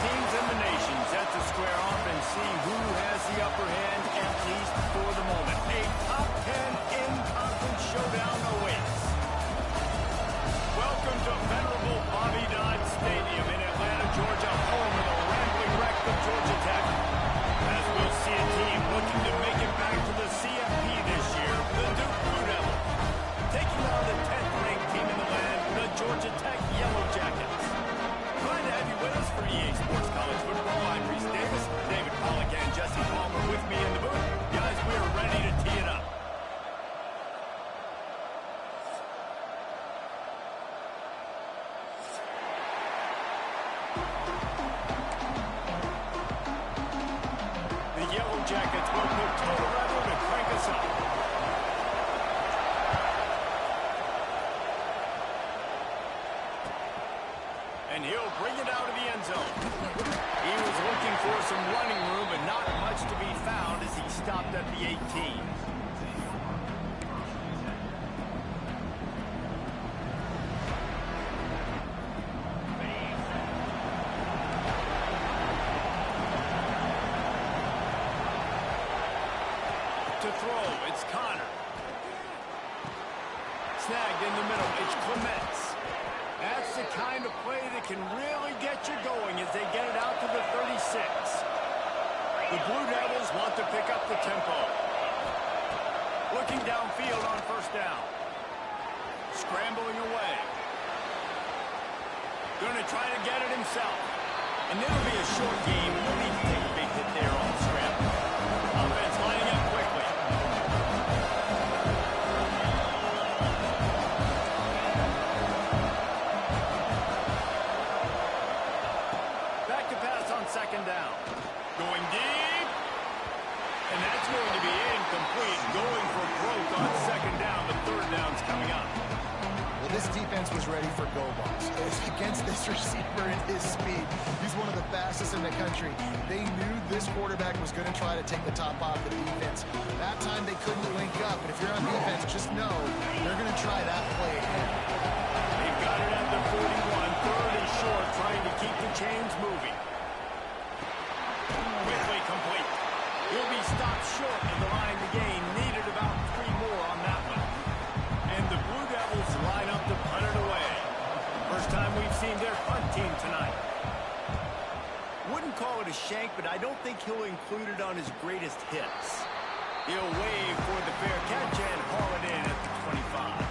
Teams in the nation set to square off and see who has the upper hand, at least for the moment. A top 10 in-conference showdown awaits. Welcome to venerable Bobby Dodd Stadium in Atlanta, Georgia, home of the rambling wreck of Georgia Tech. As we'll see a team looking to make it back to the CFP this year, the Duke Blue Devils. Taking on the 10th-ranked team in the land, the Georgia Tech Yellow Jackets. Glad to have you with us for EA Sports College Football. I'm Reese Davis, David Pollack, and Jesse Palmer with me in the booth. Guys, we are ready to tee it up. The Yellow Jackets will put total level to crank us up. And he'll bring it out of the end zone. He was looking for some running room, but not much to be found as he stopped at the 18. To throw, it's Connor. Snagged in the middle, it's Clements. That's the kind of play that can really get you going as they get it out to the 36. The Blue Devils want to pick up the tempo. Looking downfield on first down. Scrambling away. Going to try to get it himself. And it'll be a short game. No need to take a big hit there on the scramble. Offense lining up quickly. Second down. Going deep. And that's going to be incomplete. Going for broke on second down. The third down's coming up. Well, this defense was ready for go balls. Against this receiver and his speed, he's one of the fastest in the country. They knew this quarterback was going to try to take the top off the defense. That time they couldn't link up, but if you're on defense, just know they're going to try that play again. They've got it at the 41, third and short, trying to keep the chains moving. Quickly complete. He'll be stopped short of the line to gain. Needed about 3 more on that one. And the Blue Devils line up to punt it away. First time we've seen their punt team tonight. Wouldn't call it a shank, but I don't think he'll include it on his greatest hits. He'll wave for the fair catch and haul it in at the 25.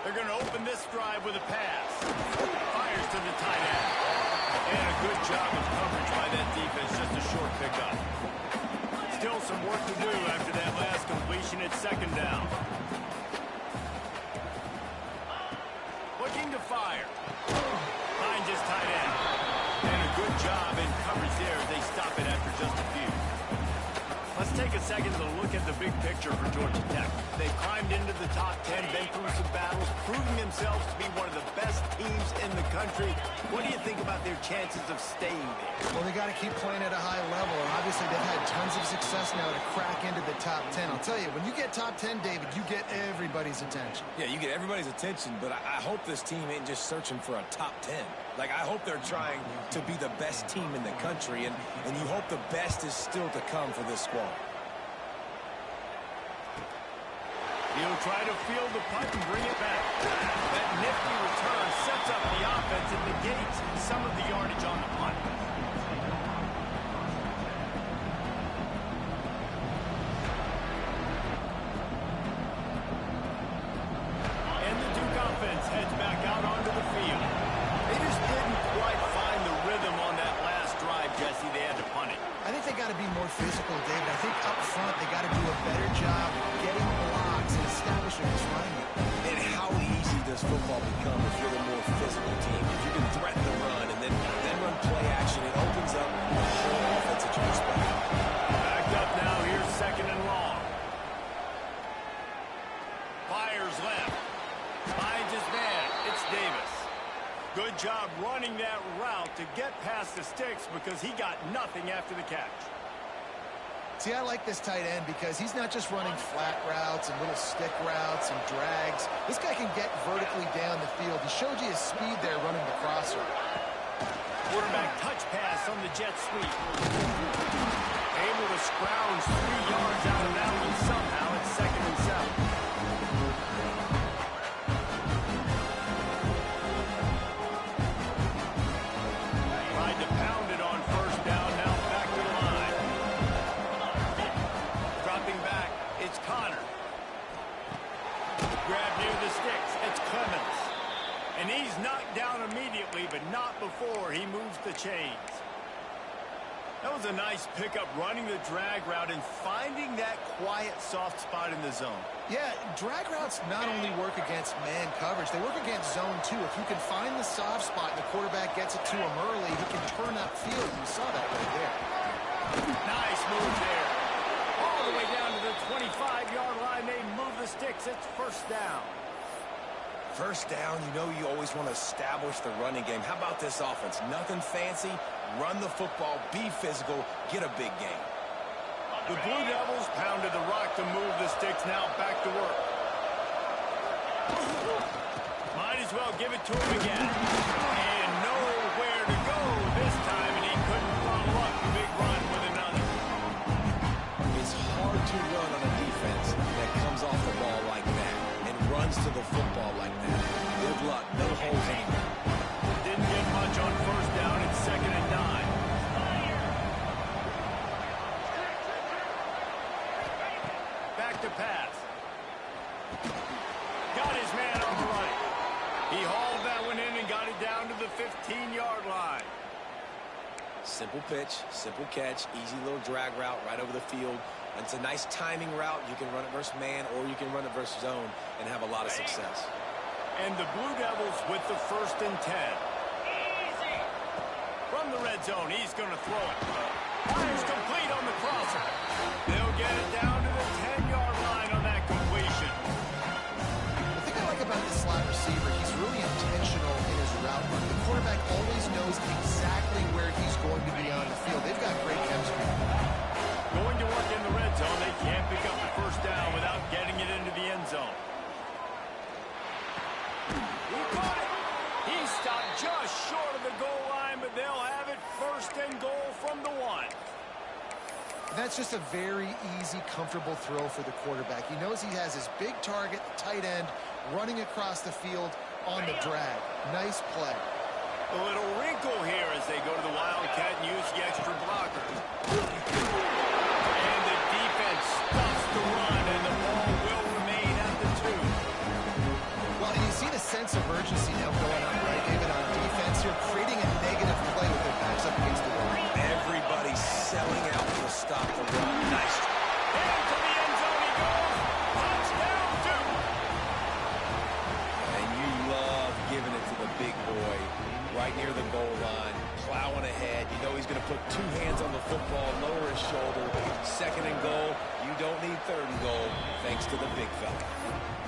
They're going to open this drive with a pass. Fires to the tight end. And a good job of coverage by that defense. Just a short pickup. Still some work to do after that last completion at second down. Looking to fire. Finds his tight end. And a good job in coverage there as they stop it after just a few. Let's take a second to look at the big picture for Georgia Tech. They've climbed into the top 10, been through some battles, proving themselves to be one of the best teams in the country. What do you think about their chances of staying there? Well, they got to keep playing at a high level, and obviously they've had tons of success now to crack into the top 10. I'll tell you, when you get top 10, David, you get everybody's attention. Yeah, you get everybody's attention, but I hope this team ain't just searching for a top 10. Like, I hope they're trying to be the best team in the country, and you hope the best is still to come for this squad. He'll try to field the punt and bring it back. That nifty return sets up the offense and negates some of the yardage on the punt. And the Duke offense heads back out onto the field. They just didn't quite find the rhythm on that last drive, Jesse. They had to punt it. I think they got to be more physical, David. I think up front they got to do a better job getting blocks and establishing this running game. And how easy does football become if you're the more physical team? If you can threaten the run and then run play action, it opens up the whole offense that you expect. Backed up now, here's second and long. Fires left. Finds his man. It's Davis. Good job running that route to get past the sticks because he got nothing after the catch. See, I like this tight end because he's not just running flat routes and little stick routes and drags. This guy can get vertically down the field. He showed you his speed there running the crosser. Quarterback touch pass on the jet sweep. Able to scrounge 3 yards out of that one somehow. It's second and 7. Tried to pound it on first down. Now back to the line. Dropping back. It's Connor. Grab near the sticks. It's Clemens. And he's knocked down immediately, but not before he moves the chains. That was a nice pickup, running the drag route and finding that quiet, soft spot in the zone. Yeah, drag routes not only work against man coverage, they work against zone too. If you can find the soft spot and the quarterback gets it to him early, he can turn upfield. You saw that right there. Nice move there. All the way down to the 25-yard line. They move the sticks. It's first down. First down, you know you always want to establish the running game. How about this offense? Nothing fancy. Run the football, be physical, get a big gain. The Blue Devils pounded the rock to move the sticks. Now back to work. Might as well give it to him again. And nowhere to go this time, and he couldn't follow up the big run with another. It's hard to run on a defense that comes off the ball like that and runs to the football like that. Good luck, no holes anywhere. Didn't get much on first down. It's second and 9. Back to pass. Got his man on the right. He hauled that one in and got it down to the 15-yard line. Simple pitch, simple catch, easy little drag route right over the field. It's a nice timing route. You can run it versus man, or you can run it versus zone and have a lot of success. And the Blue Devils with the 1st and 10. From the red zone, he's going to throw it. Fires complete on the crosser. They'll get it down to the 10-yard line on that completion. The thing I like about this slot receiver, he's really intentional in his route run. The quarterback always knows exactly where he's going to be on the field. They've got great chemistry. Going to work in the red zone. They can't pick up the 1st down without getting it into the end zone. He caught it. He stopped just short of the goal line, but they'll have it 1st and goal from the 1. That's just a very easy, comfortable throw for the quarterback. He knows he has his big target, the tight end, running across the field on the drag. Nice play. A little wrinkle here as they go to the Wildcat and use the extra blocker. And the defense stops the run, and the ball will remain at the 2. Well, and you see the sense of urgency now going on, right, David, on defense here, creating a negative play with their backs up against the wall. Everybody selling out to stop the run. Nice. Into the end zone he goes. Touchdown, Duke. And you love giving it to the big boy right near the goal line, plowing ahead. You know he's going to put 2 hands on the football, lower his shoulder. 2nd and goal. You don't need 3rd and goal, thanks to the big fella.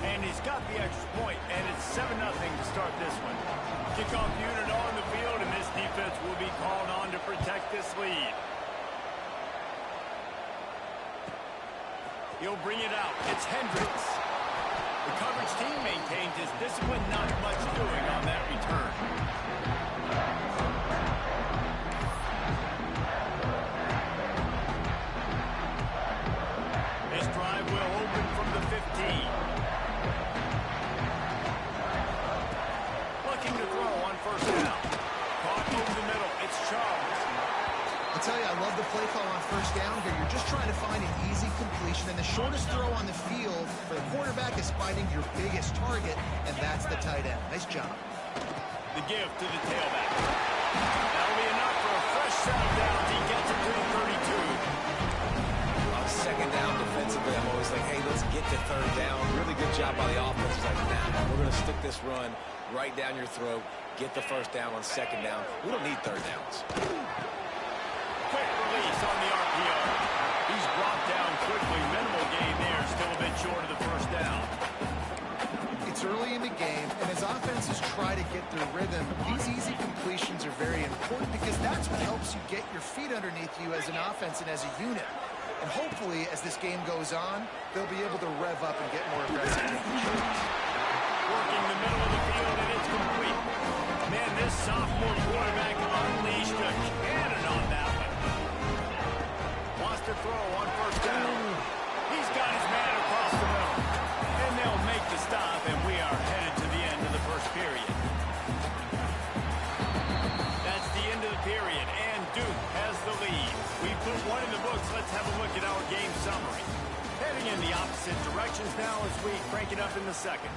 And he's got the extra point, and it's 7-0 to start this one. Kickoff unit on the field, and this defense will be called on to protect this lead. He'll bring it out. It's Hendricks. The coverage team maintains his discipline, not much doing on that return. This drive will open from the 15. Looking to throw on 1st down. Caught over the middle. It's Charles. I tell you, I love the play call on 1st down here. You're just trying to find an easy completion, and the shortest throw on the field for the quarterback is finding your biggest target, and that's the tight end. Nice job. The give to the tailback. That'll be enough for a fresh set of downs. He gets it to the 32. On 2nd down defensively, I'm always like, hey, let's get to 3rd down. Really good job by the offense. It's like, nah, we're going to stick this run right down your throat, get the 1st down on 2nd down. We don't need 3rd downs. Quick release on the RPO. He's brought down quickly. Minimal gain there. Still a bit short of the 1st down. It's early in the game, and as offenses try to get their rhythm, these easy completions are very important because that's what helps you get your feet underneath you as an offense and as a unit. And hopefully, as this game goes on, they'll be able to rev up and get more aggressive taking shots. Working the middle of the field, and it's complete. Man, this sophomore quarterback unleashed a cannon on that one. Wants to throw on 1st down. He's got his man across the middle. And they'll make the stop, and we are headed to the end of the 1st period. That's the end of the period, and Duke has the lead. We put 1 in the books. Let's have a look at our game summary. Heading in the opposite directions now as we crank it up in the 2nd.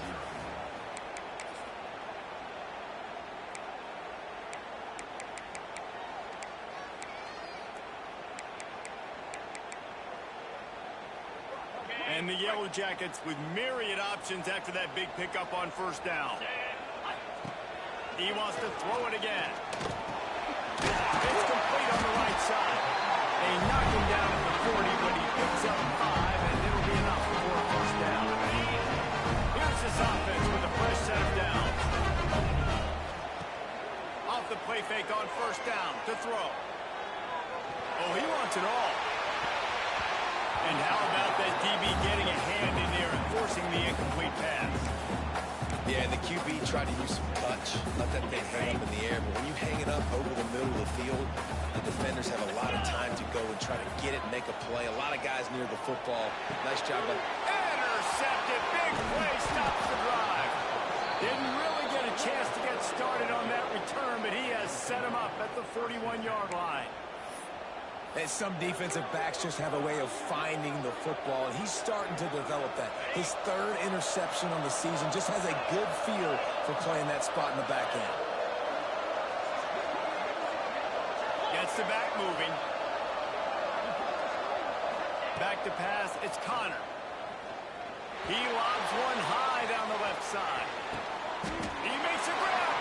And the Yellow Jackets with myriad options after that big pickup on 1st down. He wants to throw it again. It's complete on the right side. They knock him down at the 40, but he picks up 5, and it'll be enough for a 1st down. Here's this offense with a fresh set of downs. Off the play fake on 1st down to throw. Oh, he wants it all. And how about that DB getting a hand in there and forcing the incomplete pass? Yeah, and the QB tried to use some touch, let that thing hang up in the air. But when you hang it up over the middle of the field, the defenders have a lot of time to go and try to get it and make a play. A lot of guys near the football. Nice job. Intercepted. Big play. Stops the drive. Didn't really get a chance to get started on that return, but he has set him up at the 41-yard line. And some defensive backs just have a way of finding the football, and he's starting to develop that. His 3rd interception on the season just has a good feel for playing that spot in the back end. Gets the back moving. Back to pass, it's Connor. He lobs one high down the left side. He makes a grab.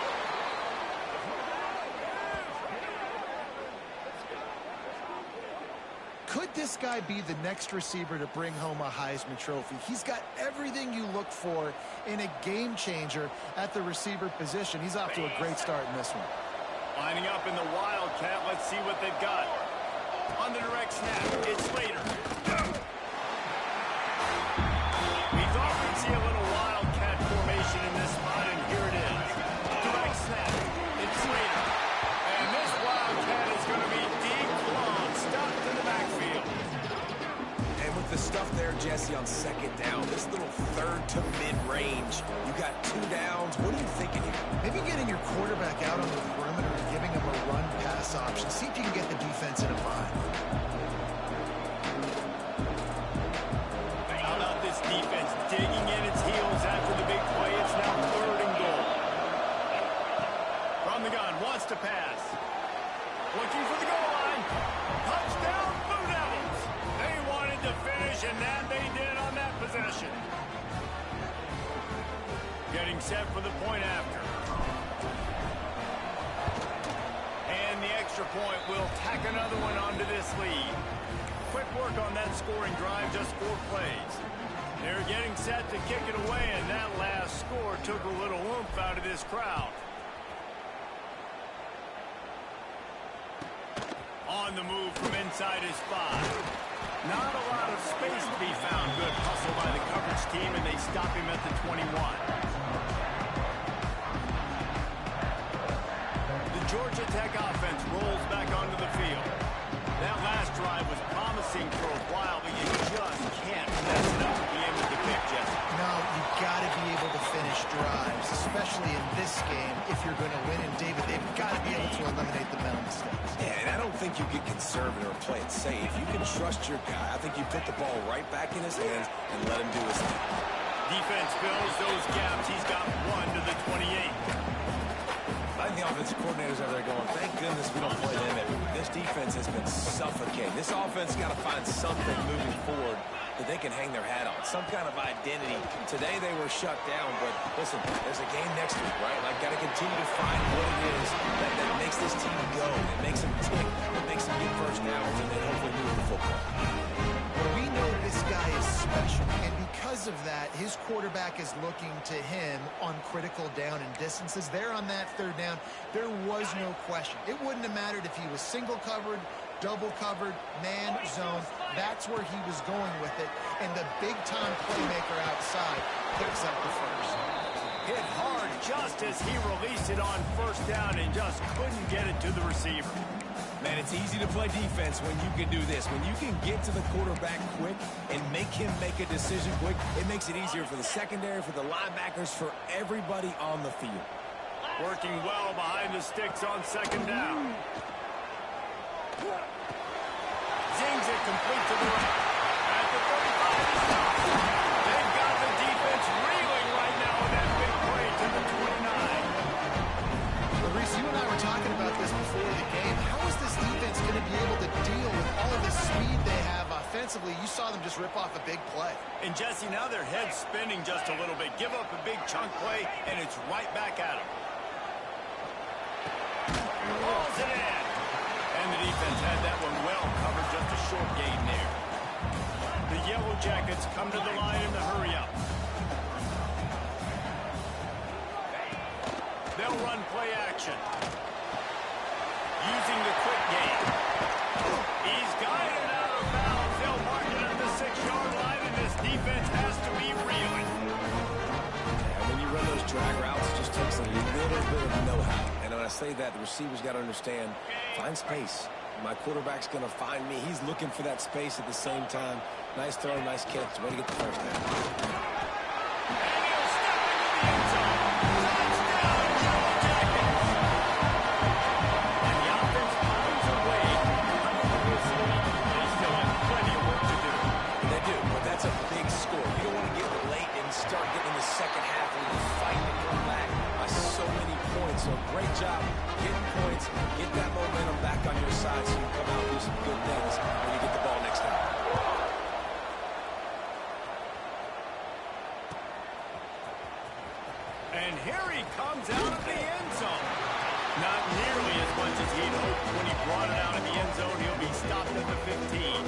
Could this guy be the next receiver to bring home a Heisman Trophy? He's got everything you look for in a game changer at the receiver position. He's off to a great start in this one. Lining up in the Wildcat, let's see what they've got. On the direct snap, it's Slater. We thought we'd see a little Wildcat formation in this spot, and here it is. Direct snap, it's Slater. And this Wildcat is going to be deep, long, stuffed in the backfield. And with the stuff there, Jesse, on second down, this little third to mid-range, you got 2 downs. What are you thinking here? Maybe getting your quarterback out on the perimeter and giving him a run-pass option. See if you can get the defense in a bind. How about this defense digging in its heels after the big play? It's now 3rd and goal. From the gun, wants to pass. Looking for the goal line. Touchdown, Blue Devils. They wanted to finish, and that they did on that possession. Getting set for the point after. And the extra point will tack another one onto this lead. Quick work on that scoring drive, just 4 plays. They're getting set to kick it away, and that last score took a little oomph out of this crowd. On the move from inside his 5. Not a lot of space to be found. Good hustle by the coverage team, and they stop him at the 21. The Georgia Tech offense rolls back onto the field. That last drive was promising for a while, but you just can't mess it up at the end of the pick, Jesse. No, you've got to be able to finish drives, especially in this game if you're going to win. And, David, they've got to be able to eliminate the mental mistakes. Yeah, and I don't think you get conservative or play it safe. You can trust your guy. I think you put the ball right back in his hands and let him do his thing. Defense fills those gaps. He's got 1 to the 28. I think the offensive coordinators are there going, thank goodness we don't play them every week. This defense has been suffocating. This offense got to find something moving forward that they can hang their hat on, some kind of identity. Today they were shut down, but listen, there's a game next week, right? Like, got to continue to find what it is that makes this team go, that makes them tick, that makes them get first downs, and then hopefully move the football. We know this guy is special, and because of that, his quarterback is looking to him on critical down and distances. There on that 3rd down, there was no question. It wouldn't have mattered if he was single covered, double covered, man, zone. That's where he was going with it, and the big-time playmaker outside picks up the first. Hit hard just as he released it on 1st down and just couldn't get it to the receiver. Man, it's easy to play defense when you can do this. When you can get to the quarterback quick and make him make a decision quick, it makes it easier for the secondary, for the linebackers, for everybody on the field. Working well behind the sticks on 2nd down. Zings it complete to the right. At the 35, he stops. They've got the defense reeling right now with that big play to the 29. Well, Reese, you and I were talking about this before the game. How is this defense going to be able to deal with all of the speed they have offensively? You saw them just rip off a big play. And Jesse, now their head's spinning just a little bit. Give up a big chunk play, and it's right back at them. Rolls it in. And the defense had that one well covered, just a short gain there. The Yellow Jackets come to the line in the hurry-up. They'll run play action. Using the quick game. He's guided out of bounds. They'll mark it at the 6-yard line, and this defense has to be reeling. And when you run those drag routes, it just takes a little bit of know-how. And when I say that, the receivers got to understand, find space. My quarterback's going to find me. He's looking for that space at the same time. Nice throw, nice catch. Way to get the first down. And he'll step into the end zone. Touchdown, Yellow Jackets. And the offense pulls away. They still have plenty of work to do. They do, but that's a big score. You don't want to get late and start getting in the second half when you're fighting to come back by so many points. So great job getting points, get that momentum back on your side so you come out and do some good things when you get the ball next time. And here he comes out of the end zone. Not nearly as much as he'd hoped when he brought it out of the end zone. He'll be stopped at the 15.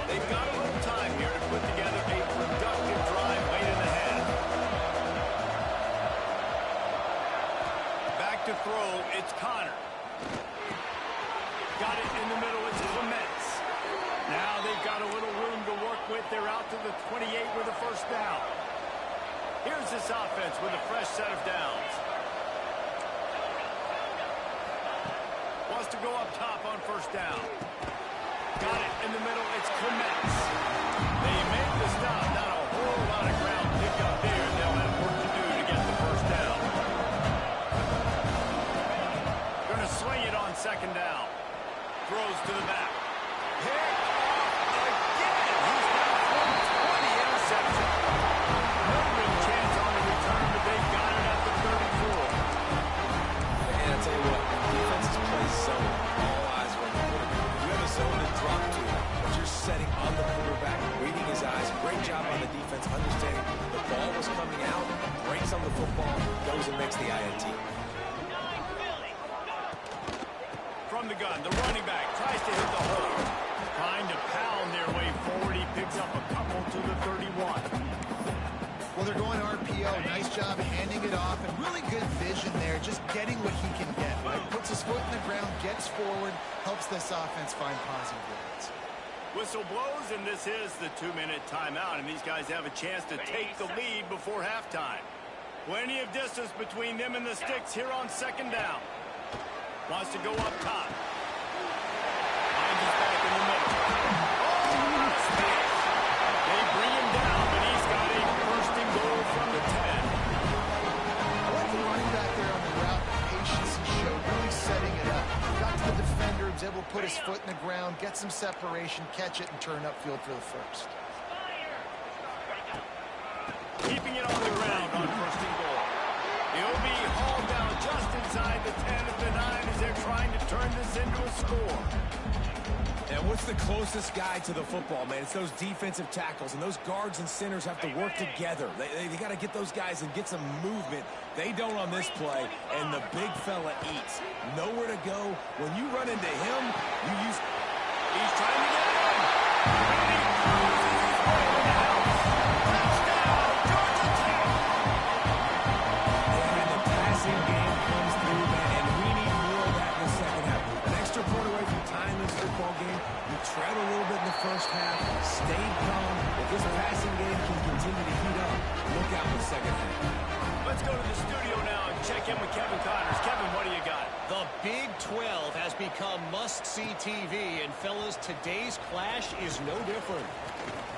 They've got a little time here to put together a productive drive late in the half. Back to throw, it's Connor. Got it in the middle, it's Clements. Now they've got a little room to work with. They're out to the 28 with a first down. Here's this offense with a fresh set of downs. Wants to go up top on first down. Got it in the middle, it's Clements. They make the stop, not a whole lot of ground pick up there. They'll have work to do to get the first down. Going to swing it on second down. Throws to the back. Pick off again. He's now thrown 20 interceptions. No real chance on the return, but they've got it at the 34. And I'll tell you what, defenses play zone. All eyes are on the quarterback. You have a zone to drop to, but you're setting on the quarterback, reading his eyes. Great job on the defense, understanding the ball was coming out, breaks on the football, goes and makes the INT. From the gun, the running back tries to hit the hole. Trying to pound their way forward. He picks up a couple to the 31. Well, they're going RPO. Nice job handing it off, and really good vision there, just getting what he can get, right? Puts his foot in the ground, gets forward, helps this offense find positive yards. Whistle blows, and this is the 2-minute timeout, and these guys have a chance to take the lead before halftime. Plenty of distance between them and the sticks here on second down. Wants to go up top. Finds his back in the middle. Oh, mistake. They bring him down, but he's got a first and goal from the 10. I like the running back there on the route, the patience he showed, really setting it up. Got to the defender, was able to put his foot in the ground, get some separation, catch it, and turn upfield for the first. Keeping it on the ground on first and goal. He'll be hauled down just inside the 10 of the 9 as they're trying to turn this into a score. And what's the closest guy to the football, man? It's those defensive tackles, and those guards and centers have to work together. They got to get those guys and get some movement. They don't on this play, and the big fella eats. Nowhere to go. When you run into him, you use... He's trying to get in. And he closes his way to the house. Touchdown, Georgia Tech. And the passing game comes through, man, and we need more of that in the second half. An extra point away from tying this football game. You trailed a little bit in the first half, stayed calm. If this passing game can continue to heat up, look out in the second half. Let's go to the studio now and check in with Kevin Connors. Kevin, what do you got? The Big 12 has become must-see TV, and fellas, today's clash is no different.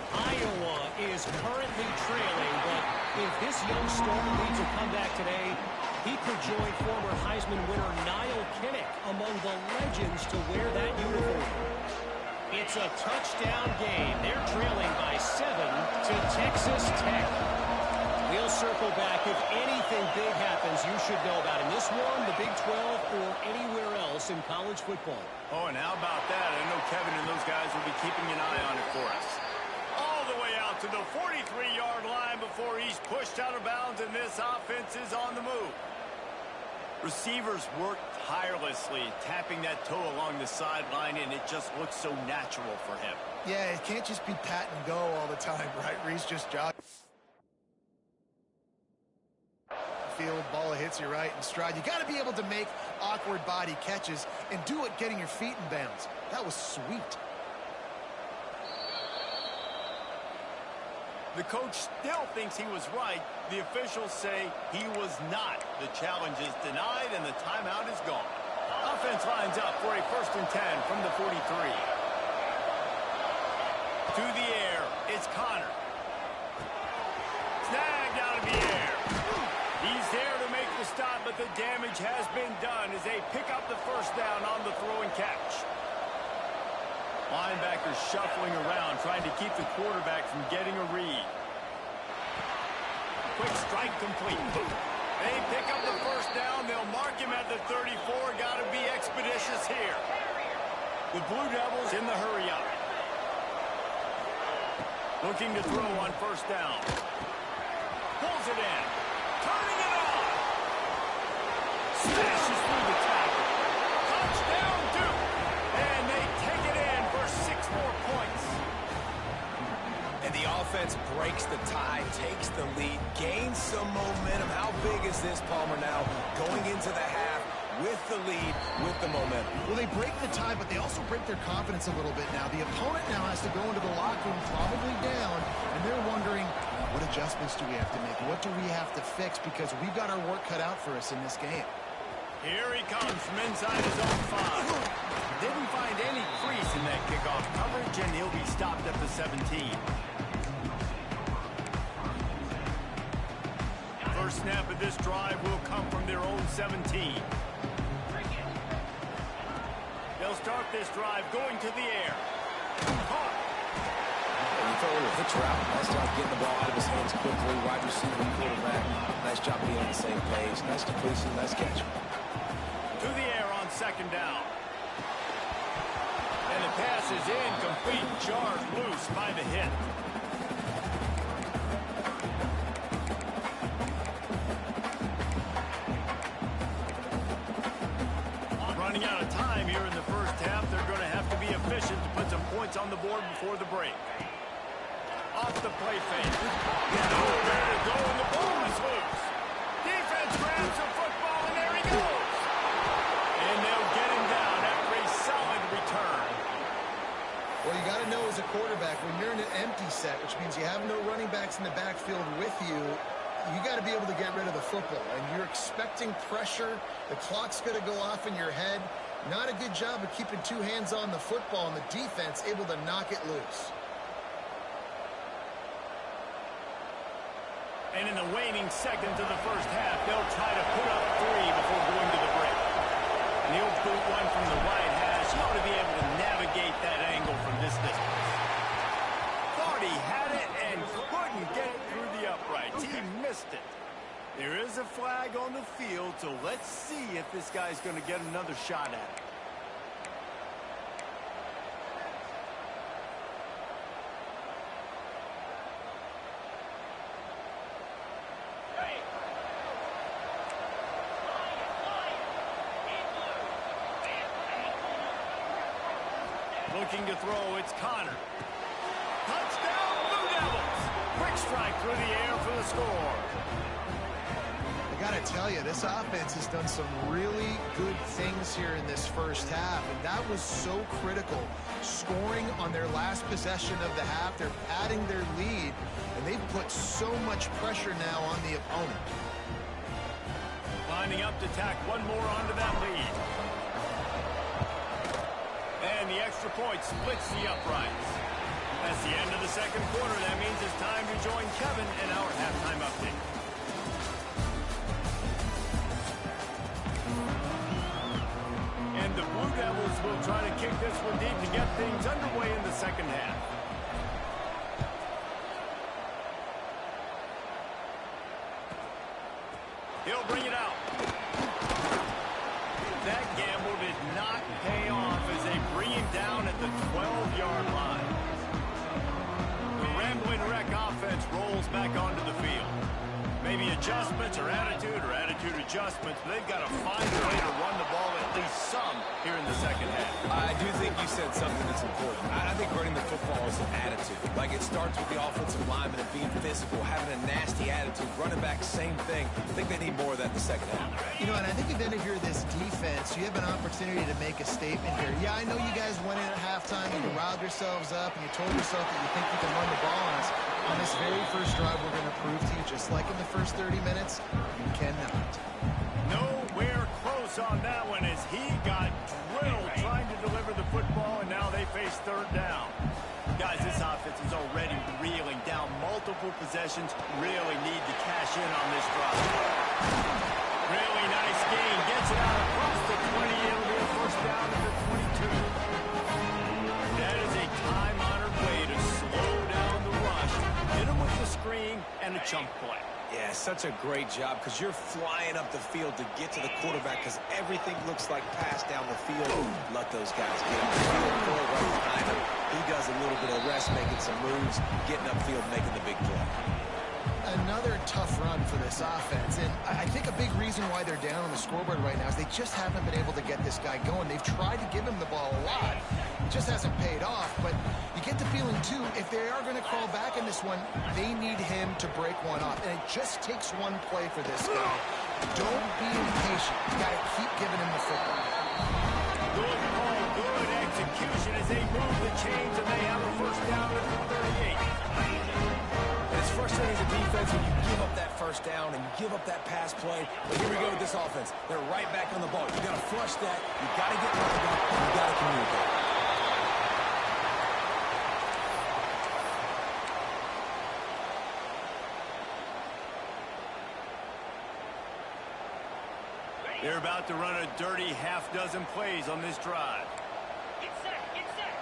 Iowa is currently trailing, but if this young star leads a comeback today, he could join former Heisman winner Niall Kinnick among the legends to wear that uniform. It's a touchdown game. They're trailing by 7 to Texas Tech. We'll circle back. If anything big happens, you should know about in this one, the Big 12, or anywhere else in college football. Oh, and how about that? I know Kevin and those guys will be keeping an eye on it for us. All the way out to the 43-yard line before he's pushed out of bounds, and this offense is on the move. Receivers work tirelessly, tapping that toe along the sideline, and it just looks so natural for him. Yeah, it can't just be pat and go all the time, right? Reese just jogged. Field, ball hits you right in stride. You got to be able to make awkward body catches and do it getting your feet in bounds. That was sweet. The coach still thinks he was right. The officials say he was not. The challenge is denied, and the timeout is gone. Offense lines up for a first and 10 from the 43. To the air, it's Connor. Snagged out of the air. He's there to make the stop, but the damage has been done as they pick up the first down on the throw and catch. Linebackers shuffling around, trying to keep the quarterback from getting a read. Quick strike complete. They pick up the first down. They'll mark him at the 34. Got to be expeditious here. The Blue Devils in the hurry up. Looking to throw on first down. Pulls it in. Turning it on. Smashes through the tackle. Touchdown, Duke. And they take it in for 6 more points. And the offense breaks the tie, takes the lead, gains some momentum. How big is this, Palmer, now going into the half with the lead, with the momentum? Well, they break the tie, but they also break their confidence a little bit now. The opponent now has to go into the locker room probably down, and they're wondering, what adjustments do we have to make? What do we have to fix? Because we've got our work cut out for us in this game. Here he comes from inside his own 5. Didn't find any crease in that kickoff coverage, and he'll be stopped at the 17. First snap of this drive will come from their own 17. They'll start this drive going to the air. Caught. You throw a hitch route. Nice job getting the ball out of his hands quickly. Wide receiver and quarterback. Nice job being on the same page. Nice completion. Nice catch. To the air on second down. And the pass is incomplete. Jarred loose by the hit. Running out of time here in the first half. They're going to have to be efficient to put some points on the board before the break. Off the play fake. Nowhere to go, and the ball is loose. Defense grabs the football, and there he goes. And they'll get him down after a solid return. Well, you got to know as a quarterback, when you're in an empty set, which means you have no running backs in the backfield with you, you got to be able to get rid of the football. And you're expecting pressure. The clock's going to go off in your head. Not a good job of keeping 2 hands on the football, and the defense able to knock it loose. And in the waning seconds of the first half, they'll try to put up 3 before going to the break. And he'll boot one from the right hash. He ought to be able to navigate that angle from this distance. Thought he had it and couldn't get it through the uprights. He missed it. There is a flag on the field, so let's see if this guy's going to get another shot at it. Looking to throw, it's Connor. Touchdown, Blue Devils! Quick strike through the air for the score. I got to tell you, this offense has done some really good things here in this first half, and that was so critical. Scoring on their last possession of the half, they're padding their lead, and they've put so much pressure now on the opponent. Lining up to tack one more onto that lead. And the extra point splits the uprights. That's the end of the second quarter. That means it's time to join Kevin in our halftime update. And the Blue Devils will try to kick this one deep to get things underway in the second half. He'll bring it out. That gamble did not pay off as they bring him down at the 12-yard line. The Rambling Wreck offense rolls back onto the field. Maybe adjustments or attitude adjustments, but they've got to find a way to run the ball at least some here in the second half. I do think you said something that's important. I think running the football is an attitude. Like, it starts with the offensive lineman and being physical, having a nasty attitude. Running back, same thing. I think they need more of that in the second half. You know, and I think then if you're this defense, you have an opportunity to make a statement here. Yeah, I know you guys went in at halftime and you riled yourselves up and you told yourself that you think you can run the ball on us. On this very first drive, we're going to prove to you, just like in the first 30 minutes, you cannot. Nowhere close on that one as he got drilled trying to deliver the football, and now they face third down. Guys, this offense is already reeling down multiple possessions. Really need to cash in on this drive. Really nice gain. Gets it out across the 20. It'll be a first down at the 22. That is a time-honored way to slow down the rush. Hit him with the screen and a chunk play. Yeah, such a great job because you're flying up the field to get to the quarterback because everything looks like pass down the field. Let those guys get up the field, throw it right behind him. He does a little bit of rest, making some moves, getting upfield, making the big play. Another tough run for this offense, and I think a big reason why they're down on the scoreboard right now is they just haven't been able to get this guy going. They've tried to give him the ball a lot. It just hasn't paid off, but you get the feeling, too, if they are going to crawl back in this one, they need him to break one off, and it just takes one play for this guy. Don't be impatient. You got to keep giving him the football. Good call, good execution as they move the chains, and they have a first down at the 38. It's frustrating as a defense when you give up that first down and you give up that pass play. But here we go with this offense. They're right back on the ball. You got to flush that. You got to get lined up. And you got to communicate. They're about to run a dirty half-dozen plays on this drive. Get set, get set.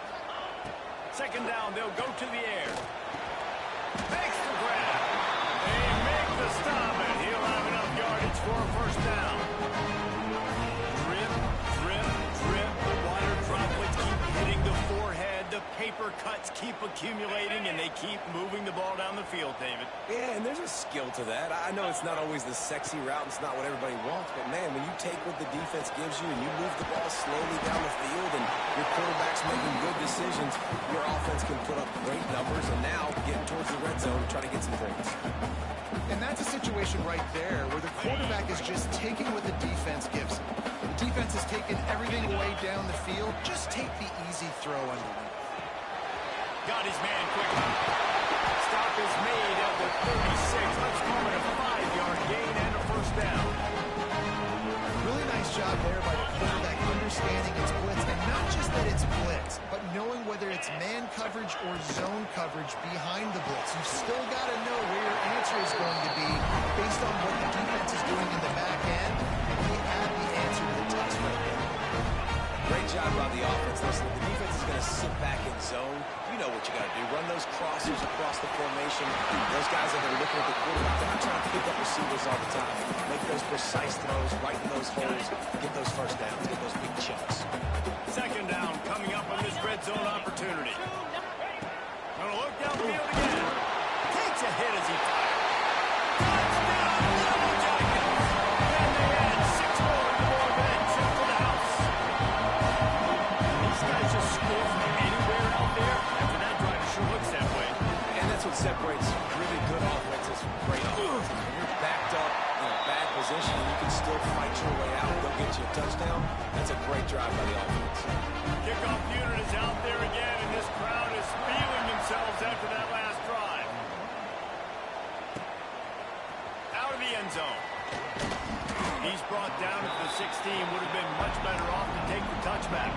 Second down, they'll go to the air. Makes the grab. They make the stop, and he'll have enough yardage for a first down. Drip, drip, drip. The water droplets keep hitting the forehead. The paper cuts keep accumulating, and they keep moving the ball down the field, David. Yeah, and there's a skill to that. I know it's not always the sexy route. It's not what everybody wants. But, man, when you take what the defense gives you and you move the ball slowly down the field and your quarterback's making good decisions, your offense can put up great numbers. And now getting towards the red zone to try to get some points. And that's a situation right there where the quarterback is just taking what the defense gives him. The defense is taking everything away down the field. Just take the easy throw underneath. Got his man quickly. Stop is made at the 36. Let's call it a 5-yard gain and a first down. Really nice job there by the quarterback understanding its blitz, and not just that it's blitz, but knowing whether it's man coverage or zone coverage behind the blitz. You've still got to know where your answer is going to be based on what the defense is doing in the back end, and he had the answer to the test right there. Great job by the offense. Listen, if the defense is going to sit back in zone, you know what you got to do. Run those crossers across the formation. Those guys that are looking at the quarterback, they're not trying to pick up receivers all the time. Make those precise throws, right in those holes, get those first downs, get those big chunks. Second down coming up on this red zone opportunity. Gonna look downfield again. Takes a hit as he fires. Touchdown, Yellow Jackets! And they add 6 more to the ball bench for the house. These guys just score from anywhere out there. After that drive, it sure looks that way. And that's what separates really good offenses from great offenses. When you're backed up in a bad position and you can still fight your way out and go get you a touchdown, that's a great drive by the offense. Kickoff unit is out there again, and this crowd is feeling themselves after that last drive. Out of the end zone. He's brought down at the 16. Would have been much better off to take the touchback.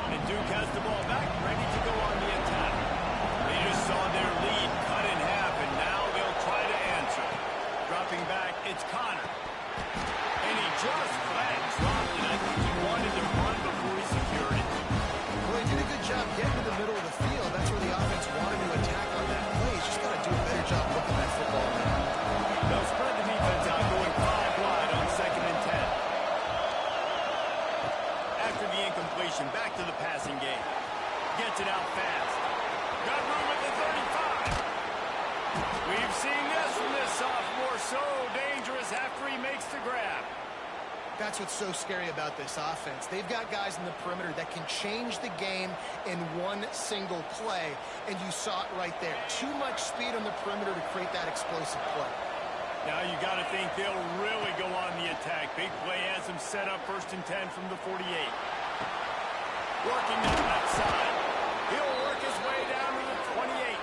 And Duke has the ball back, ready to go on the attack. They just saw their lead cut in half, and now they'll try to answer. Dropping back, it's Connor. And he just flat dropped it. I think he wanted to run before he secured it. Well, he did a good job getting to the middle of the field. That's where the offense wanted to attack on that play. He's just got to do a better job looking at that football now. They'll spread the defense out, going 5 wide on 2nd and 10. After the incompletion, back to the passing game. Gets it out fast. Got room at the 35. We've seen this from this sophomore. So dangerous after he makes the grab. That's what's so scary about this offense. They've got guys in the perimeter that can change the game in one single play, and you saw it right there. Too much speed on the perimeter to create that explosive play. Now you got to think they'll really go on the attack. Big play has them set up 1st and 10 from the 48. Working that left side. He'll work his way down to the 28.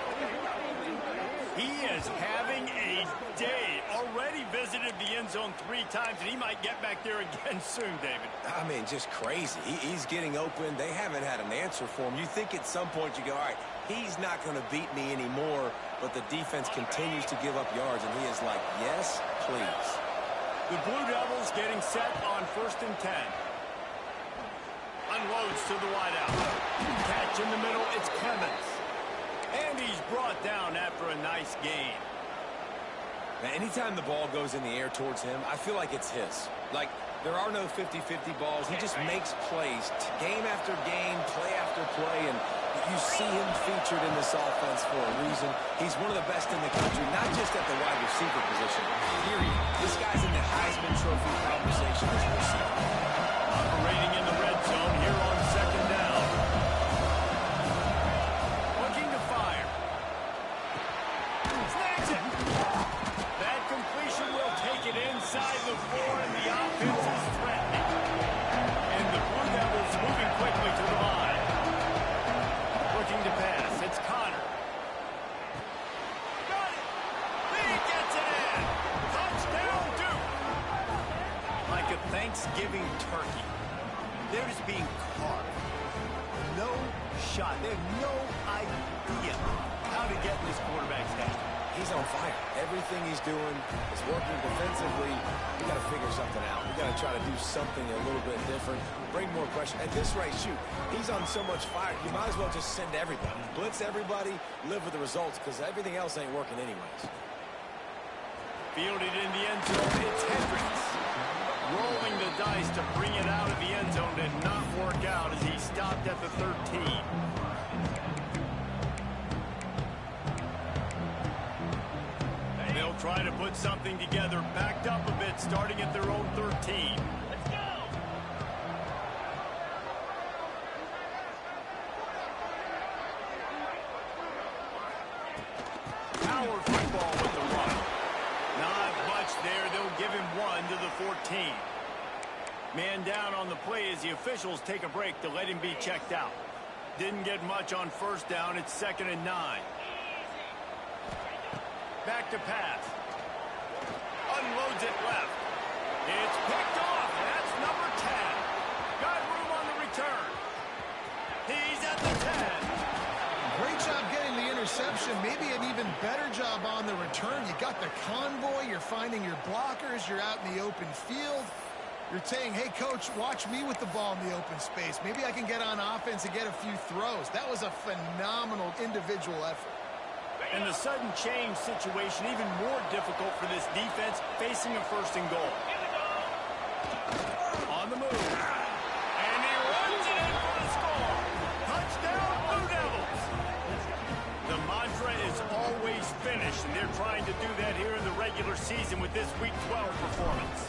He is having a day. Already visited the end zone 3 times, and he might get back there again soon, David. I mean, just crazy. He's getting open. They haven't had an answer for him. You think at some point you go, all right, he's not going to beat me anymore, but the defense continues to give up yards, and he is like, yes, please. The Blue Devils getting set on 1st and 10. Unloads to the wideout. Catch in the middle, it's Clemens. And he's brought down after a nice gain. Now, anytime the ball goes in the air towards him, I feel like it's his. Like, there are no 50-50 balls. He just makes plays game after game, play after play, and you see him featured in this offense for a reason. He's one of the best in the country, not just at the wide receiver position, period. This guy's in the Heisman Trophy conversation as a receiver. Operating in the red zone here on second down. Looking to fire. Snags it. That completion will take it inside the 4, and the offense is threatening. And the Blue Devils moving quickly to the line. Looking to pass. It's Connor. Got it. He gets it in. Touchdown, Duke. Like a Thanksgiving turkey. They're just being carved. No shot. They have no idea how to get in this quarterback's head. He's on fire. Everything he's doing is working defensively. We got to figure something out. We got to try to do something a little bit different. Bring more pressure. At this rate, shoot, he's on so much fire, you might as well just send everybody. Blitz everybody, live with the results, because everything else ain't working anyways. Fielded in the end zone, it's Hendricks. Rolling the dice to bring it out of the end zone did not work out as he stopped at the 13. They'll try to put something together, backed up a bit, starting at their own 13. Let's go. Power football with the run. Not much there. They'll give him 1 to the 14. Man down on the play as the officials take a break to let him be checked out. Didn't get much on first down. It's 2nd and 9. Back to pass. Unloads it left. It's picked off. That's number 10. Got room on the return. He's at the 10. Great job getting the interception. Maybe an even better job on the return. You got the convoy. You're finding your blockers. You're out in the open field. You're saying, hey, coach, watch me with the ball in the open space. Maybe I can get on offense and get a few throws. That was a phenomenal individual effort. And the sudden change situation even more difficult for this defense facing a 1st and goal. On the move. And he runs it in for the score. Touchdown, Blue Devils. The mantra is always finish, and they're trying to do that here in the regular season with this Week 12 performance.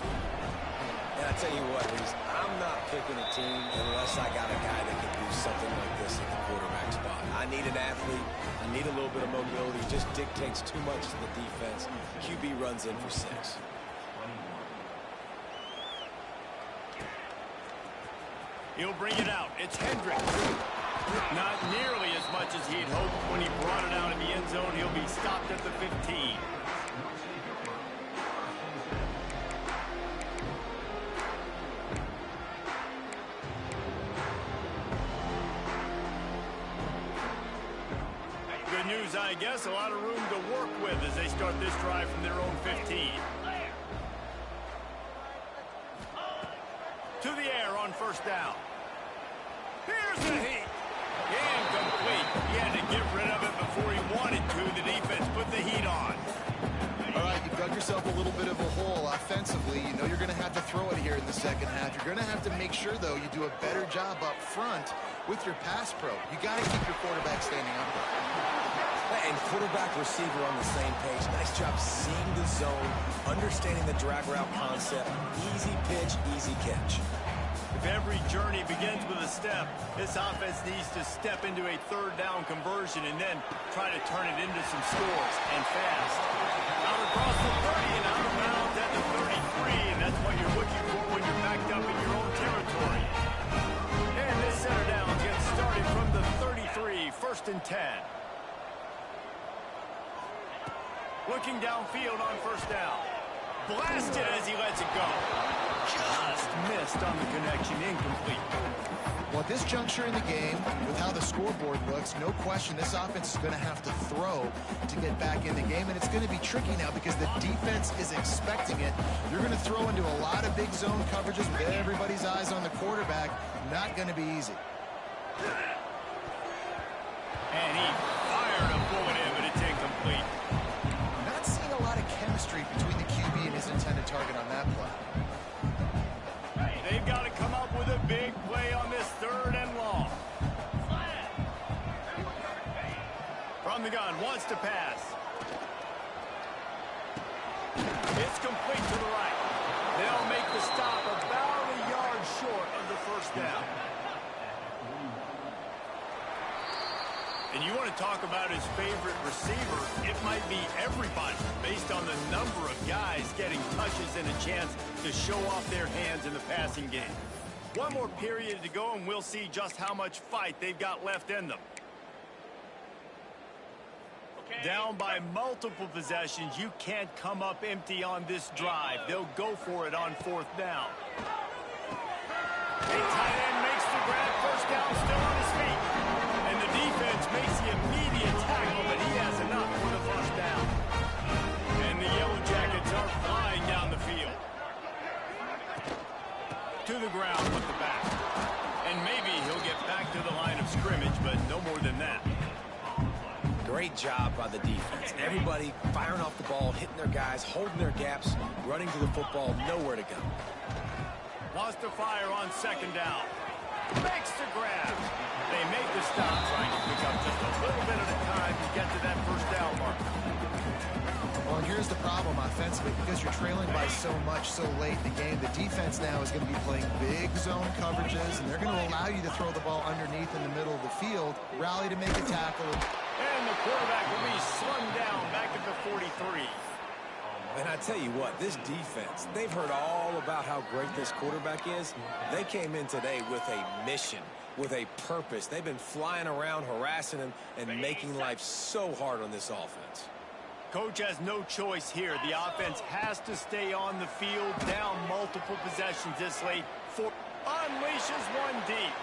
And I tell you what, Reese, I'm not picking a team unless I got a guy that can do something like this at the quarterback spot. I need an athlete. I need a little bit of mobility. Just dictates too much to the defense. QB runs in for 6. He'll bring it out. It's Hendricks. Not nearly as much as he'd hoped when he brought it out in the end zone. He'll be stopped at the 15. Good news, I guess. A lot of room to work with as they start this drive from their own 15. To the air on first down. Here's the heat. Incomplete. He had to get rid of it before he wanted to. The defense put the heat on. All right, you've dug yourself a little bit of a hole offensively. You know you're going to have to throw it here in the second half. You're going to have to make sure, though, you do a better job up front with your pass pro. You got to keep your quarterback standing up there. And quarterback receiver on the same page. Nice job seeing the zone, understanding the drag route concept. Easy pitch, easy catch. If every journey begins with a step, this offense needs to step into a 3rd down conversion and then try to turn it into some scores, and fast. Out across the 30 and out of bounds at the 33, and that's what you're looking for when you're backed up in your own territory. And this center down gets started from the 33, 1st and 10. Looking downfield on first down. Blasted as he lets it go. Just missed on the connection, incomplete. Well, at this juncture in the game, with how the scoreboard looks, no question this offense is going to have to throw to get back in the game, and it's going to be tricky now because the defense is expecting it. You're going to throw into a lot of big zone coverages with everybody's eyes on the quarterback. Not going to be easy. And he fired a pulling in, but it's incomplete. Not seeing a lot of chemistry between the QB and his intended target on that play. They've got to come up with a big play on this 3rd and long. From the gun, wants to pass. It's complete to the right. They'll make the stop about a yard short of the 1st down. And you want to talk about his favorite receiver, it might be everybody based on the number of guys getting touches and a chance to show off their hands in the passing game. One more period to go, and we'll see just how much fight they've got left in them. Down by multiple possessions, you can't come up empty on this drive. They'll go for it on 4th down. A tight end makes the grab, 1st down, still on his feet. And the defense makes the immediate tackle, but he has enough for the 1st down. And the Yellow Jackets are flying down the field. To the ground with the back. And maybe he'll get back to the line of scrimmage, but no more than that. Great job by the defense. Everybody firing off the ball, hitting their guys, holding their gaps, running to the football, nowhere to go. Wants to fire on 2nd down. Makes the grab. They make the stop, trying to pick up just a little bit at a time to get to that 1st down mark. Well, and here's the problem offensively. Because you're trailing by so much so late in the game, the defense now is going to be playing big zone coverages, and they're going to allow you to throw the ball underneath in the middle of the field, rally to make a tackle. And the quarterback will be slung down back at the 43. And I tell you what, this defense, they've heard all about how great this quarterback is. They came in today with a mission, with a purpose. They've been flying around, harassing him, and making life so hard on this offense. Coach has no choice here. The offense has to stay on the field, down multiple possessions this late. Unleashes one deep.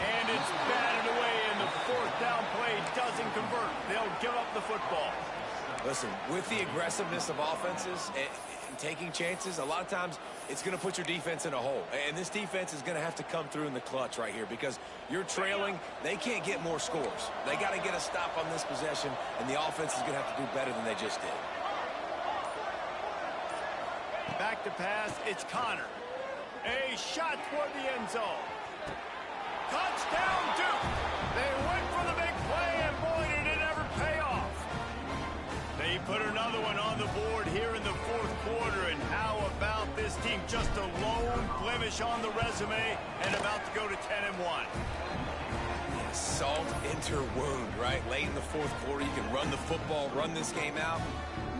And it's batted away, and the 4th down play doesn't convert. They'll give up the football. Listen, with the aggressiveness of offenses and taking chances, a lot of times it's going to put your defense in a hole. And this defense is going to have to come through in the clutch right here because you're trailing. They can't get more scores. They got to get a stop on this possession, and the offense is going to have to do better than they just did. Back to pass, it's Connor. A shot toward the end zone. Touchdown, Duke! They went for the big play, and boy, did it ever pay off. They put another one on the board here in the 4th quarter, and how about this team? Just a lone blemish on the resume, and about to go to 10-1. Yeah, salt into wound, right? Late in the 4th quarter, you can run the football, run this game out.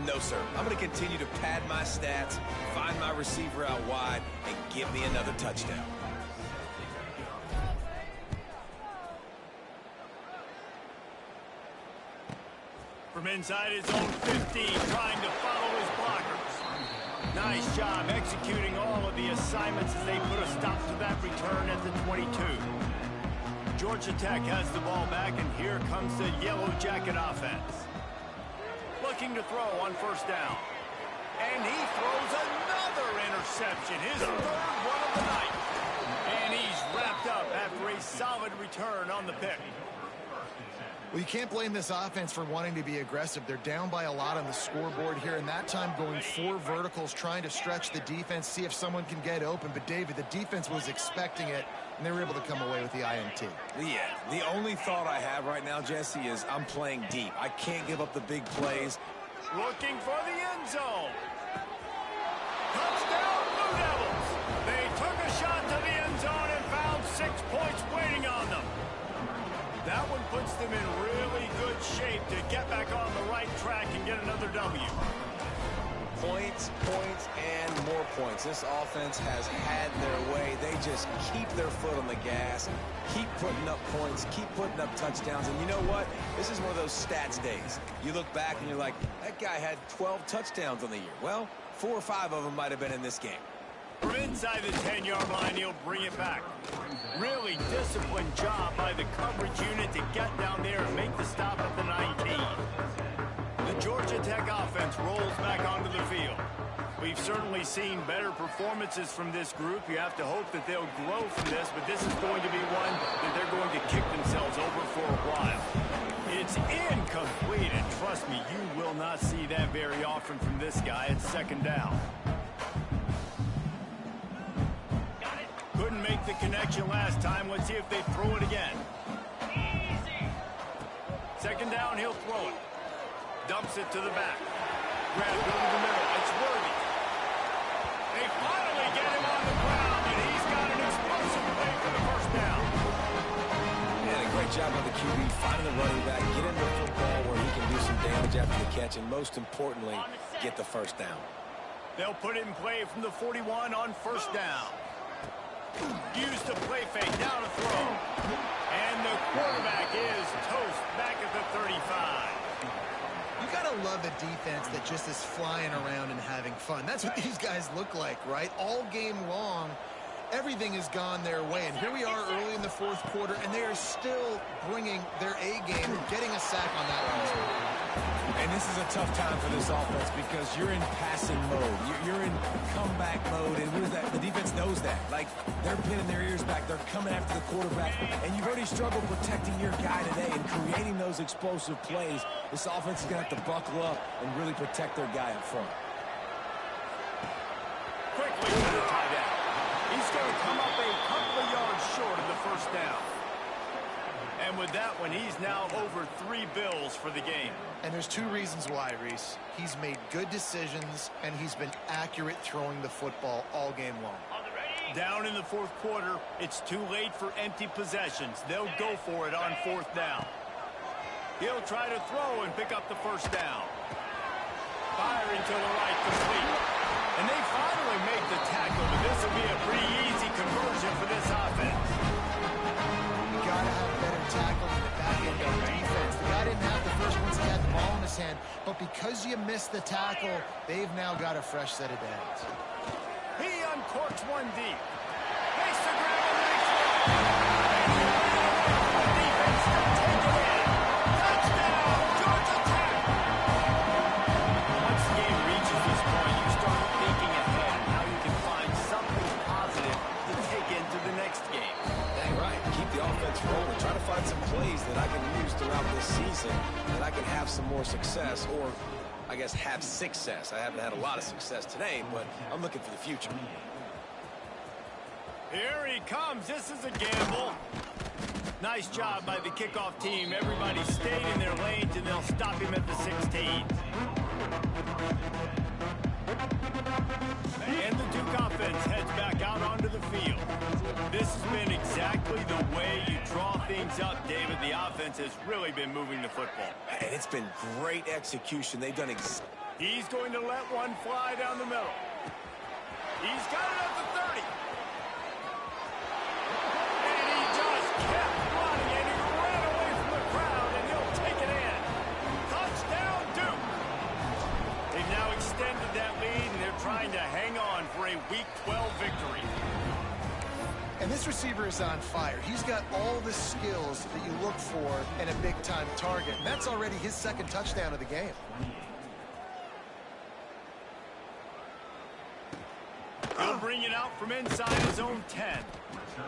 No, sir. I'm going to continue to pad my stats, find my receiver out wide, and give me another touchdown. From inside his own 15, trying to follow his blockers. Nice job executing all of the assignments as they put a stop to that return at the 22. Georgia Tech has the ball back, and here comes the Yellow Jacket offense. Looking to throw on 1st down. And he throws another interception, his 3rd one of the night. And he's wrapped up after a solid return on the pick. Well, you can't blame this offense for wanting to be aggressive. They're down by a lot on the scoreboard here, and that time going 4 verticals, trying to stretch the defense, see if someone can get open. But, David, the defense was expecting it, and they were able to come away with the INT. Yeah, the only thought I have right now, Jesse, is I'm playing deep. I can't give up the big plays. Looking for the end zone. Touchdown, Blue Devils. They took a shot to the end zone and found 6 points waiting on them. That one puts them in really good shape to get back on the right track and get another W. Points, points, and more points. This offense has had their way. They just keep their foot on the gas, keep putting up points, keep putting up touchdowns. And you know what? This is one of those stats days. You look back and you're like, that guy had 12 touchdowns on the year. Well, 4 or 5 of them might have been in this game. From inside the 10-yard line, he'll bring it back. Really disciplined job by the coverage unit to get down there and make the stop at the 19. The Georgia Tech offense rolls back onto the field. We've certainly seen better performances from this group. You have to hope that they'll grow from this, but this is going to be one that they're going to kick themselves over for a while. It's incomplete, and trust me, you will not see that very often from this guy. It's second down. Couldn't make the connection last time. Let's see if they throw it again. Easy. Second down, he'll throw it. Dumps it to the back. Grab over the middle. It's Worthy. They finally get him on the ground, and he's got an explosive play for the first down. And a great job by the QB finding the running back, get into the football where he can do some damage after the catch, and most importantly, get the first down. They'll put it in play from the 41 on first down. Use the play fake, now to throw. And the quarterback is toast back at the 35. You gotta love a defense that just is flying around and having fun. That's what these guys look like, right? All game long, everything has gone their way. And here we are early in the fourth quarter, and they are still bringing their A game, getting a sack on that one. And this is a tough time for this offense because you're in passing mode. You're in comeback mode, and what is that? The defense knows that. Like, they're pinning their ears back. They're coming after the quarterback, and you've already struggled protecting your guy today and creating those explosive plays. This offense is going to have to buckle up and really protect their guy up front. Quickly to the tight end. He's going to come up a couple of yards short of the first down. And with that one, he's now over 3 bills for the game. And there's 2 reasons why, Reese. He's made good decisions, and he's been accurate throwing the football all game long. On the ready. Down in the fourth quarter, it's too late for empty possessions. They'll go for it on fourth down. He'll try to throw and pick up the first down. Firing to the right, complete. And they finally make the tackle, but this will be a pretty easy conversion for this offense. You gotta have better tackle in the back end of defense. The guy didn't have the first once he had the ball in his hand, but because you missed the tackle, they've now got a fresh set of downs. He uncorks one deep. Makes the grab on the next one. And he defense to take it in. Touchdown, Georgia Tech. Once the game reaches this point, you start thinking ahead on how you can find something positive to take into the next game. Dang right. Keep the offense rolling. Try to find some plays that I can use throughout this season that I can have some more success, or I guess have success. I haven't had a lot of success today, but I'm looking for the future. Here he comes. This is a gamble. Nice job by the kickoff team. Everybody stayed in their lanes, and they'll stop him at the 16. And the Duke offense heads back out onto the field. This has been exactly the way you draw things up, David. The offense has really been moving the football. And it's been great execution. They've done He's going to let one fly down the middle. He's got it at the 30. And he just kept running, and he ran away from the crowd, and he'll take it in. Touchdown, Duke. They've now extended that lead, and they're trying to hang on for a Week 12 victory. And this receiver is on fire. He's got all the skills that you look for in a big-time target. And that's already his second touchdown of the game. He'll bring it out from inside his own 10.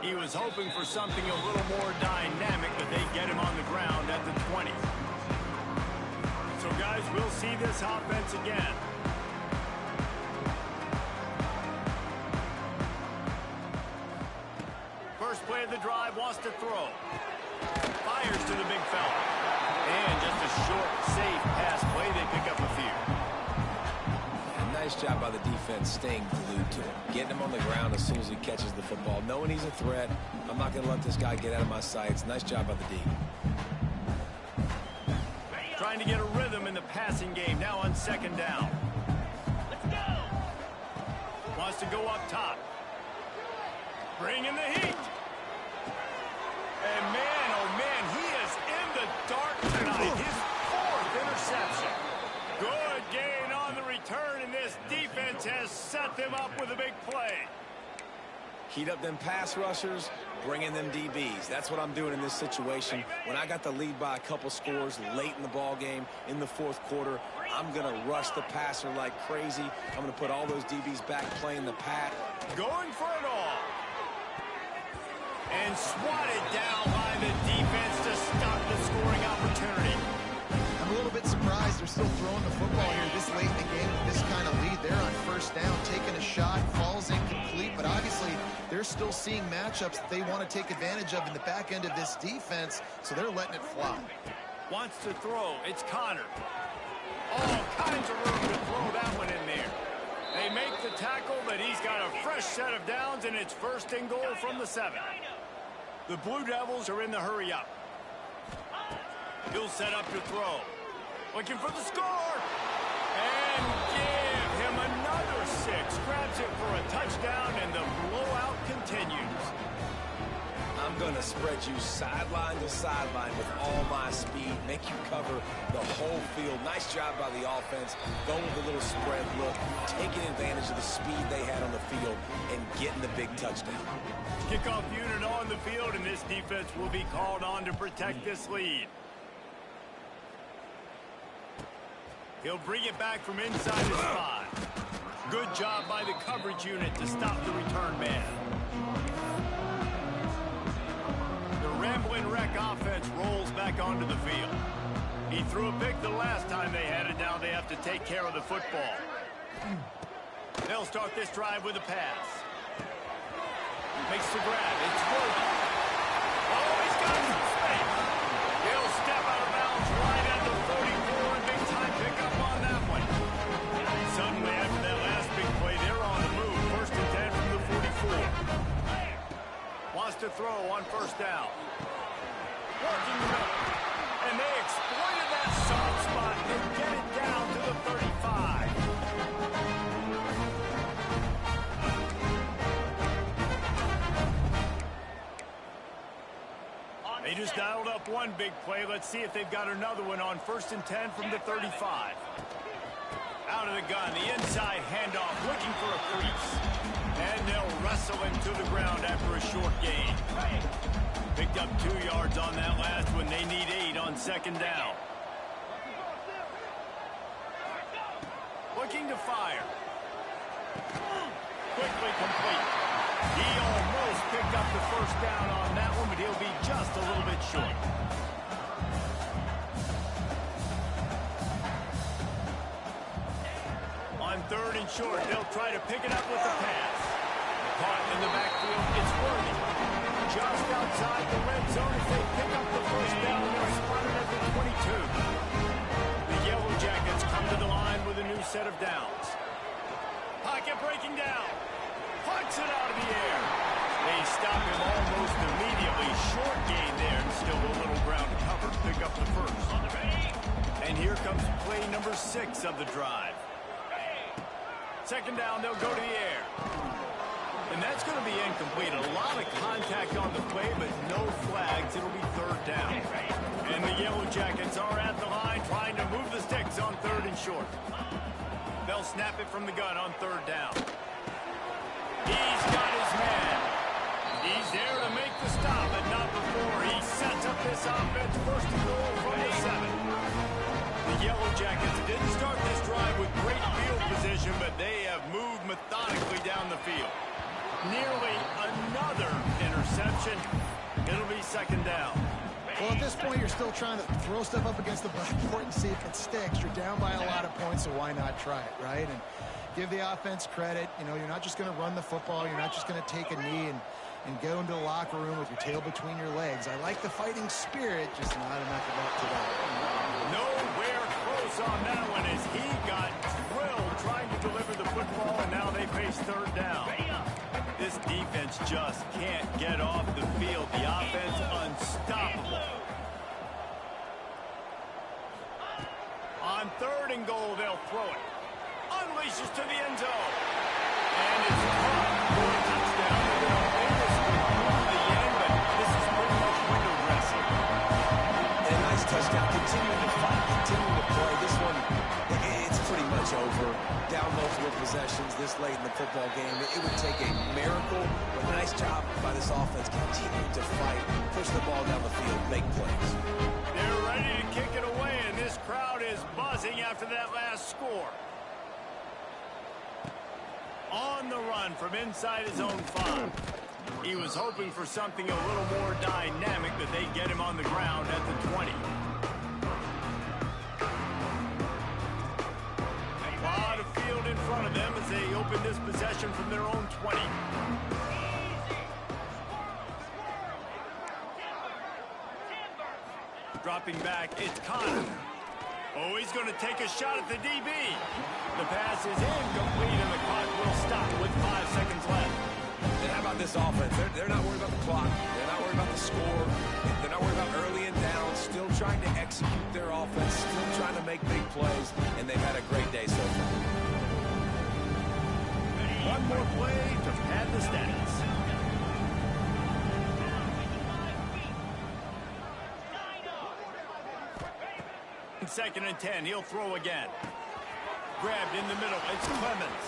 He was hoping for something a little more dynamic, but they get him on the ground at the 20. So, guys, we'll see this offense again. First play of the drive, wants to throw. Fires to the big fella. And just a short, safe pass play. They pick up a few. And nice job by the defense staying glued to him. Getting him on the ground as soon as he catches the football. Knowing he's a threat, I'm not going to let this guy get out of my sights. Nice job by the D. Trying to get a rhythm in the passing game. Now on second down. Let's go. Wants to go up top. Bringing the heat. And man, oh man, he is in the dark tonight. His 4th interception. Good gain on the return, and this defense has set them up with a big play. Heat up them pass rushers, bring in them DBs. That's what I'm doing in this situation. When I got the lead by a couple scores late in the ball game, in the fourth quarter, I'm going to rush the passer like crazy. I'm going to put all those DBs back playing the pat. Going for it all. And swatted down by the defense to stop the score scoring opportunity. I'm a little bit surprised they're still throwing the football here this late in the game with this kind of lead. They're on first down, taking a shot, falls incomplete, but obviously they're still seeing matchups that they want to take advantage of in the back end of this defense, so they're letting it fly. Wants to throw. It's Connor. All kinds of room to throw that one in there. They make the tackle, but he's got a fresh set of downs, and it's first and goal from the 7. The Blue Devils are in the hurry up. He'll set up to throw. Looking for the score. And give him another 6. Grabs it for a touchdown, and the blowout continues. I'm going to spread you sideline to sideline with all my speed, make you cover the whole field. Nice job by the offense, going with a little spread look, taking advantage of the speed they had on the field, and getting the big touchdown. Kickoff unit on the field, and this defense will be called on to protect this lead. He'll bring it back from inside his 5. Good job by the coverage unit to stop the return man. The Rambling Wreck offense rolls back onto the field. He threw a pick the last time they had it. Now they have to take care of the football. They'll start this drive with a pass. Makes the grab. It's Worthy. Oh, he's got some space. He'll step out of bounds right at the 44, and big time pickup on that one. Suddenly, after that last big play, they're on the move. First and 10 from the 44. Wants to throw on first down. Working the middle. And they exploited that soft spot and get it down to the 35. They just dialed up one big play. Let's see if they've got another one on first and 10 from the 35. Out of the gun, the inside handoff, looking for a crease. And they'll wrestle him to the ground after a short gain. Picked up 2 yards on that last one. They need 8 on second down. Looking to fire. Quickly complete. He almost picked up the first down on that one, but he'll be just a little bit short. On third and short, they'll try to pick it up with the pass. Caught in the backfield, it's Worthy. Just outside the red zone as they pick up the first down. They're spotted at the 22. The Yellow Jackets come to the line with a new set of downs. Pocket breaking down. Punts it out of the air. They stop him almost immediately. Short gain there, and still a little ground to cover. Pick up the first. And here comes play number 6 of the drive. Second down, they'll go to the air. And that's going to be incomplete. A lot of contact on the play, but no flags. It'll be third down. And the Yellow Jackets are at the line trying to move the sticks on third and short. They'll snap it from the gun on third down. He's got his man. He's there to make the stop, but not before he sets up this offense. First and goal from the 7. The Yellow Jackets didn't start this drive with great field position, but they have moved methodically down the field. Nearly another interception. It'll be second down. Well, at this point, you're still trying to throw stuff up against the blackboard and see if it sticks. You're down by a lot of points, so why not try it, right? And give the offense credit. You know, you're not just going to run the football. You're not just going to take a knee and go into the locker room with your tail between your legs. I like the fighting spirit, just not enough of that today. Nowhere close on that one as he got drilled trying to deliver the football, and now they face third down. This defense just can't get off the field. The offense unstoppable. On third and goal, they'll throw it. Unleashes to the end zone. And it's caught for a touchdown. They were on the end, but this is pretty much window dressing. And a nice touchdown. Continuing to fight, continuing to play. This one, it's pretty much over. Down multiple possessions this late in the football game. It would take a miracle, but a nice job by this offense continuing to fight, push the ball down the field, make plays. They're ready to kick it away, and this crowd is buzzing after that last score. On the run from inside his own 5. He was hoping for something a little more dynamic, that they get him on the ground at the 20. A lot of field in front of them as they open this possession from their own 20. Dropping back, it's Connor. Oh, he's going to take a shot at the DB. The pass is incomplete, and the clock will stop with 5 seconds left. And how about this offense? They're not worried about the clock. They're not worried about the score. They're not worried about early and down. Still trying to execute their offense. Still trying to make big plays. And they've had a great day so far. One more play to pad the stats. Second and 10, he'll throw again. Grabbed in the middle, it's Clemens.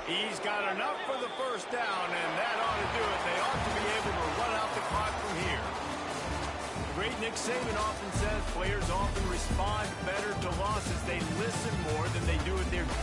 He's got enough for the first down, and that ought to do it. They ought to be able to run out the clock from here. Great Nick Saban often says players often respond better to losses. They listen more than they do at their